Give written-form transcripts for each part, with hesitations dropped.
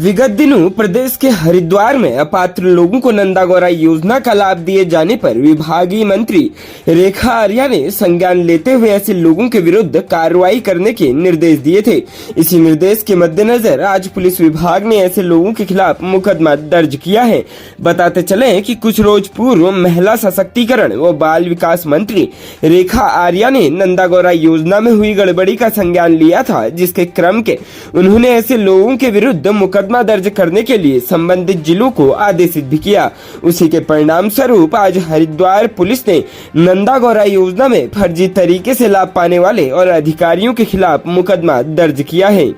विगत दिनों प्रदेश के हरिद्वार में अपात्र लोगों को नंदा गौरा योजना का लाभ दिए जाने पर विभागीय मंत्री रेखा आर्या ने संज्ञान लेते हुए ऐसे लोगों के विरुद्ध कार्रवाई करने के निर्देश दिए थे। इसी निर्देश के मद्देनजर आज पुलिस विभाग ने ऐसे लोगों के खिलाफ मुकदमा दर्ज किया है। बताते चले कि कुछ रोज पूर्व महिला सशक्तिकरण व बाल विकास मंत्री रेखा आर्या ने नंदा गौरा योजना में हुई गड़बड़ी का संज्ञान लिया था, जिसके क्रम के उन्होंने ऐसे लोगों के विरुद्ध मुकदमा दर्ज करने के लिए संबंधित जिलों को आदेशित भी किया। उसी के परिणाम स्वरूप आज हरिद्वार पुलिस ने नंदा गौरा योजना में फर्जी तरीके से लाभ पाने वाले और अधिकारियों के खिलाफ मुकदमा दर्ज किया है।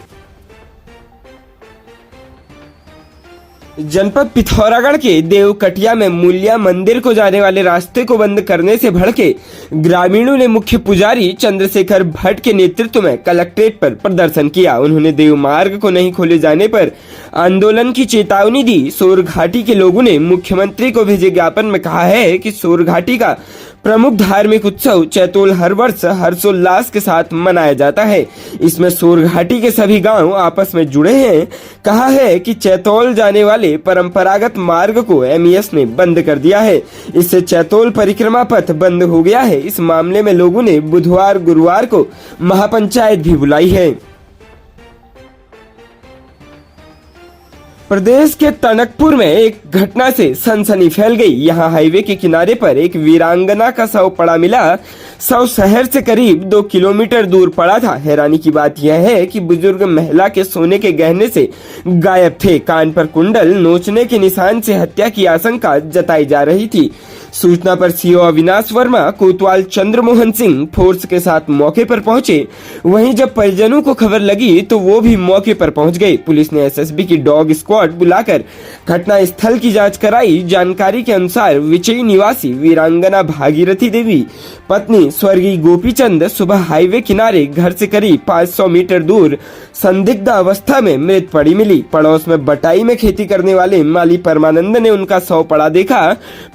जनपद पिथौरागढ़ के देवकटिया में मूल्या मंदिर को जाने वाले रास्ते को बंद करने से भड़के ग्रामीणों ने मुख्य पुजारी चंद्रशेखर भट्ट के नेतृत्व में कलेक्ट्रेट पर प्रदर्शन किया। उन्होंने देव मार्ग को नहीं खोले जाने पर आंदोलन की चेतावनी दी। सोरघाटी के लोगों ने मुख्यमंत्री को भेजे ज्ञापन में कहा है कि सोरघाटी का प्रमुख धार्मिक उत्सव चैतोल हर वर्ष हर्षोल्लास के साथ मनाया जाता है। इसमें सोरघाटी के सभी गांव आपस में जुड़े हैं। कहा है कि चैतोल जाने वाले परंपरागत मार्ग को एमईएस ने बंद कर दिया है। इससे चैतोल परिक्रमा पथ बंद हो गया है। इस मामले में लोगों ने बुधवार गुरुवार को महापंचायत भी बुलाई है। प्रदेश के टनकपुर में एक घटना से सनसनी फैल गई। यहाँ हाईवे के किनारे पर एक वीरांगना का शव पड़ा मिला। शव शहर से करीब 2 किलोमीटर दूर पड़ा था। हैरानी की बात यह है कि बुजुर्ग महिला के सोने के गहने से गायब थे। कान पर कुंडल, नोचने के निशान से हत्या की आशंका जताई जा रही थी। सूचना पर सीओ अविनाश वर्मा, कोतवाल चंद्रमोहन सिंह फोर्स के साथ मौके पर पहुंचे। वहीं जब परिजनों को खबर लगी तो वो भी मौके पर पहुंच गए। पुलिस ने एसएसबी की डॉग स्क्वाड बुलाकर घटना स्थल की जांच कराई। जानकारी के अनुसार विचई निवासी वीरांगना भागीरथी देवी पत्नी स्वर्गीय गोपीचंद सुबह हाईवे किनारे घर से करीब 500 मीटर दूर संदिग्ध अवस्था में मृत पड़ी मिली। पड़ोस में बटाई में खेती करने वाले माली परमानंद ने उनका शव पड़ा देखा।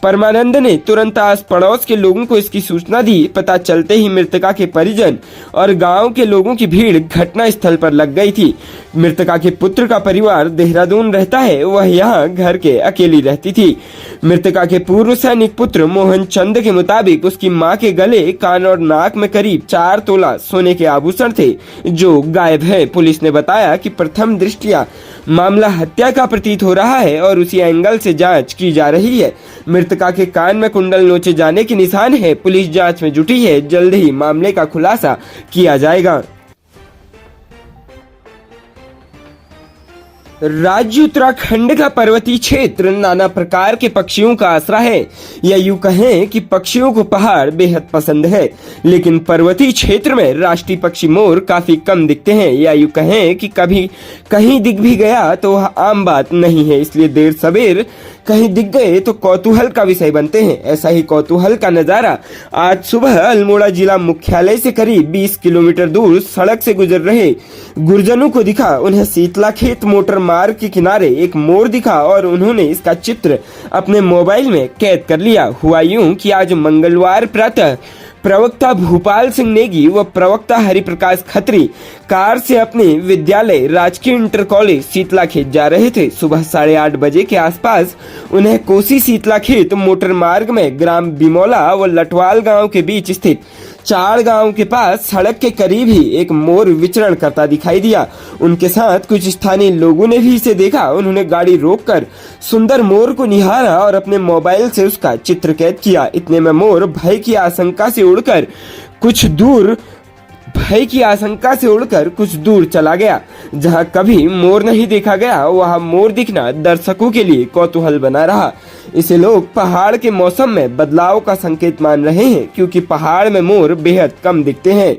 परमानंद ने तुरंत आस पड़ोस के लोगों को इसकी सूचना दी। पता चलते ही मृतका के परिजन और गांव के लोगों की भीड़ घटना स्थल पर लग गई थी। मृतका के पुत्र का परिवार देहरादून रहता है, वह यहाँ घर के अकेली रहती थी। मृतका के पूर्व सैनिक पुत्र मोहन चंद के मुताबिक उसकी मां के गले, कान और नाक में करीब 4 तोला सोने के आभूषण थे जो गायब है। पुलिस ने बताया कि प्रथम दृष्टया मामला हत्या का प्रतीत हो रहा है और उसी एंगल से जांच की जा रही है। मृतका के कान में कुंडल नोचे जाने के निशान है। पुलिस जांच में जुटी है। जल्द ही मामले का खुलासा किया जाएगा। राज्य उत्तराखंड का पर्वतीय क्षेत्र नाना प्रकार के पक्षियों का आसरा है। या यूं कहें कि पक्षियों को पहाड़ बेहद पसंद है, लेकिन पर्वतीय क्षेत्र में राष्ट्रीय पक्षी मोर काफी कम दिखते हैं। या यूं कहें कि कभी कहीं दिख भी गया तो वह आम बात नहीं है, इसलिए देर सबेर कहीं दिख गए तो कौतूहल का विषय बनते हैं। ऐसा ही कौतूहल का नजारा आज सुबह अल्मोड़ा जिला मुख्यालय से करीब 20 किलोमीटर दूर सड़क से गुजर रहे गुरजनों को दिखा। उन्हें शीतलाखेत मोटर मार्ग के किनारे एक मोर दिखा और उन्होंने इसका चित्र अपने मोबाइल में कैद कर लिया। हुआ यूं कि आज मंगलवार प्रातः प्रवक्ता भूपाल सिंह नेगी व प्रवक्ता हरिप्रकाश खत्री कार से अपने विद्यालय राजकीय इंटर कॉलेज शीतलाखेत जा रहे थे। सुबह 8:30 बजे के आसपास उन्हें कोसी शीतलाखेत मोटर मार्ग में ग्राम बिमौला व लटवाल गांव के बीच स्थित चाड़ गांव के पास सड़क के करीब ही एक मोर विचरण करता दिखाई दिया। उनके साथ कुछ स्थानीय लोगों ने भी इसे देखा। उन्होंने गाड़ी रोककर सुंदर मोर को निहारा और अपने मोबाइल से उसका चित्र कैद किया। इतने में मोर भय की आशंका से उड़कर कुछ दूर चला गया। जहां कभी मोर नहीं देखा गया, वहां मोर दिखना दर्शकों के लिए कौतूहल बना रहा। इसे लोग पहाड़ के मौसम में बदलाव का संकेत मान रहे हैं, क्योंकि पहाड़ में मोर बेहद कम दिखते हैं।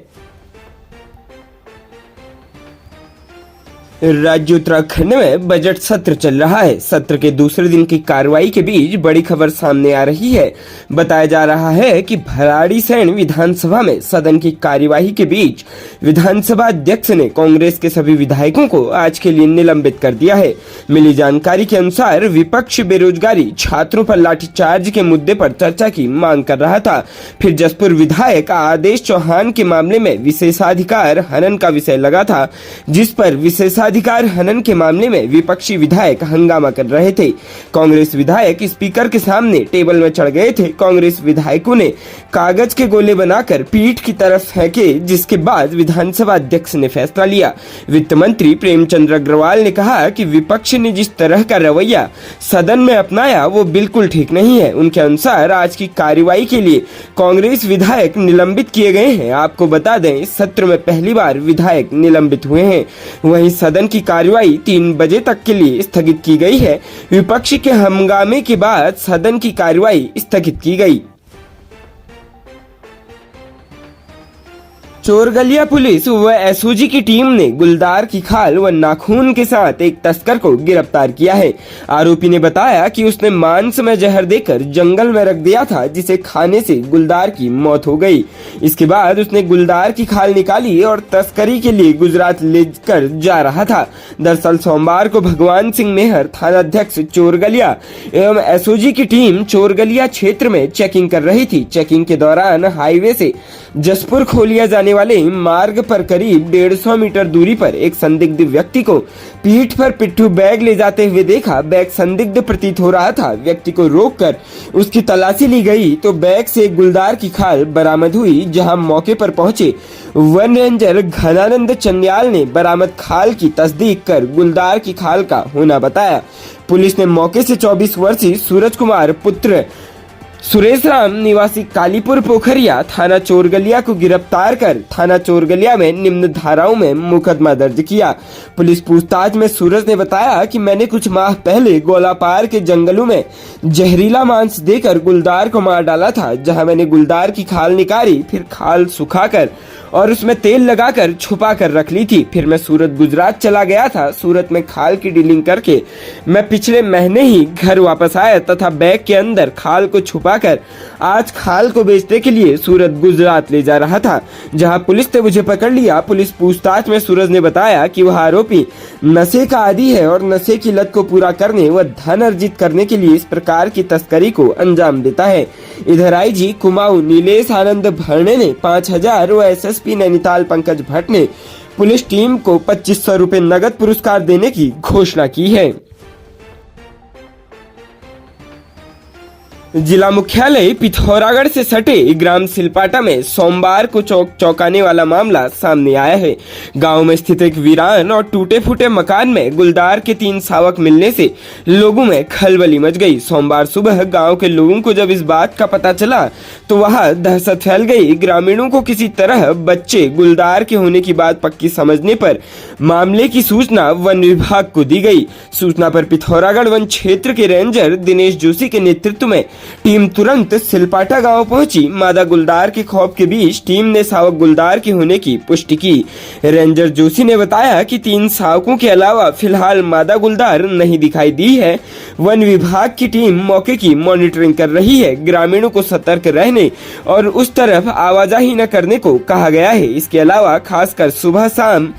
राज्य उत्तराखंड में बजट सत्र चल रहा है। सत्र के दूसरे दिन की कार्रवाई के बीच बड़ी खबर सामने आ रही है। बताया जा रहा है कि भराड़ीसैंण विधानसभा में सदन की कार्यवाही के बीच विधानसभा अध्यक्ष ने कांग्रेस के सभी विधायकों को आज के लिए निलंबित कर दिया है। मिली जानकारी के अनुसार विपक्ष बेरोजगारी, छात्रों पर लाठीचार्ज के मुद्दे पर चर्चा की मांग कर रहा था। फिर जसपुर विधायक आदेश चौहान के मामले में विशेषाधिकार हनन का विषय लगा था, जिस पर विशेषाधिकार मताधिकार हनन के मामले में विपक्षी विधायक हंगामा कर रहे थे। कांग्रेस विधायक स्पीकर के सामने टेबल में चढ़ गए थे। कांग्रेस विधायकों ने कागज के गोले बनाकर पीठ की तरफ फेंके, जिसके बाद विधानसभा अध्यक्ष ने फैसला लिया। वित्त मंत्री प्रेमचंद अग्रवाल ने कहा कि विपक्ष ने जिस तरह का रवैया सदन में अपनाया वो बिल्कुल ठीक नहीं है। उनके अनुसार आज की कार्रवाई के लिए कांग्रेस विधायक निलंबित किए गए हैं। आपको बता दें, सत्र में पहली बार विधायक निलंबित हुए हैं। वहीं सदन की कार्रवाई 3 बजे तक के लिए स्थगित की गई है। विपक्ष के हंगामे के बाद सदन की कार्रवाई स्थगित की गई। चोरगलिया पुलिस व एसओजी की टीम ने गुलदार की खाल व नाखून के साथ एक तस्कर को गिरफ्तार किया है। आरोपी ने बताया कि उसने मांस में जहर देकर जंगल में रख दिया था, जिसे खाने से गुलदार की मौत हो गई। इसके बाद उसने गुलदार की खाल निकाली और तस्करी के लिए गुजरात लेकर जा रहा था। दरअसल सोमवार को भगवान सिंह मेहर थानाध्यक्ष चोरगलिया एवं एसओजी की टीम चोरगलिया क्षेत्र में चेकिंग कर रही थी। चेकिंग के दौरान हाईवे से जसपुर खोलिया जाने वाले मार्ग पर करीब 150 मीटर दूरी पर एक संदिग्ध व्यक्ति को पीठ पर पिट्ठू बैग ले जाते हुए देखा। बैग संदिग्ध प्रतीत हो रहा था। व्यक्ति को रोककर उसकी तलाशी ली गई तो बैग से गुलदार की खाल बरामद हुई। जहां मौके पर पहुंचे वन रेंजर घनानंद चंद्याल ने बरामद खाल की तस्दीक कर गुलदार की खाल का होना बताया। पुलिस ने मौके से 24 वर्षीय सूरज कुमार पुत्र सुरेश राम निवासी कालीपुर पोखरिया थाना चोरगलिया को गिरफ्तार कर थाना चोरगलिया में निम्न धाराओं में मुकदमा दर्ज किया। पुलिस पूछताछ में सूरज ने बताया कि मैंने कुछ माह पहले गोलापार के जंगलों में जहरीला मांस देकर गुलदार को मार डाला था, जहां मैंने गुलदार की खाल निकाली, फिर खाल सुखाकर और उसमें तेल लगाकर छुपा कर रख ली थी। फिर मैं सूरत गुजरात चला गया था। सूरत में खाल की डीलिंग करके मैं पिछले महीने ही घर वापस आया तथा बैग के अंदर खाल को छुपाकर आज खाल को बेचने के लिए सूरत गुजरात ले जा रहा था, जहां पुलिस ने मुझे पकड़ लिया। पुलिस पूछताछ में सूरज ने बताया कि वह आरोपी नशे का आदी है और नशे की लत को पूरा करने व धन अर्जित करने के लिए इस प्रकार की तस्करी को अंजाम देता है। इधर आईजी कुमाऊं नीलेश आनंद भरणे ने 5000 व एसएसपी नैनीताल पंकज भट्ट ने पुलिस टीम को 2500 रुपए नगद पुरस्कार देने की घोषणा की है। जिला मुख्यालय पिथौरागढ़ से सटे ग्राम सिलपाटा में सोमवार को चौंकाने वाला मामला सामने आया है। गांव में स्थित एक वीरान और टूटे फूटे मकान में गुलदार के 3 शावक मिलने से लोगों में खलबली मच गई। सोमवार सुबह गांव के लोगों को जब इस बात का पता चला तो वहां दहशत फैल गई। ग्रामीणों को किसी तरह बच्चे गुलदार के होने की बात पक्की समझने पर मामले की सूचना वन विभाग को दी गई। सूचना पर पिथौरागढ़ वन क्षेत्र के रेंजर दिनेश जोशी के नेतृत्व में टीम तुरंत सिलपाटा गांव पहुंची। मादा गुलदार के खौफ के बीच टीम ने शावक गुलदार के होने की पुष्टि की। रेंजर जोशी ने बताया कि 3 शावकों के अलावा फिलहाल मादा गुलदार नहीं दिखाई दी है। वन विभाग की टीम मौके की मॉनिटरिंग कर रही है। ग्रामीणों को सतर्क रहने और उस तरफ आवाजाही न करने को कहा गया है। इसके अलावा खासकर सुबह शाम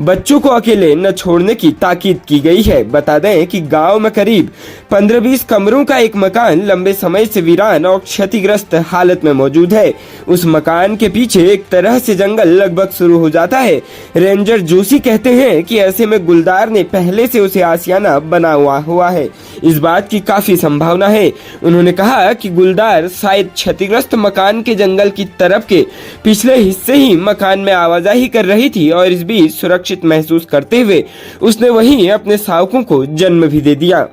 बच्चों को अकेले न छोड़ने की ताकीद की गई है। बता दें कि गाँव में करीब 15-20 कमरों का एक मकान लंबे समय से वीरान और क्षतिग्रस्त हालत में मौजूद है। उस मकान के पीछे एक तरह से जंगल लगभग शुरू हो जाता है। रेंजर जोशी कहते हैं कि ऐसे में गुलदार ने पहले से उसे आशियाना बना हुआ है। इस बात की काफी संभावना है। उन्होंने कहा कि गुलदार शायद क्षतिग्रस्त मकान के जंगल की तरफ के पिछले हिस्से ही मकान में आवाजाही कर रही थी और इस बीच सुरक्षित महसूस करते हुए उसने वहीं अपने शावकों को जन्म भी दे दिया।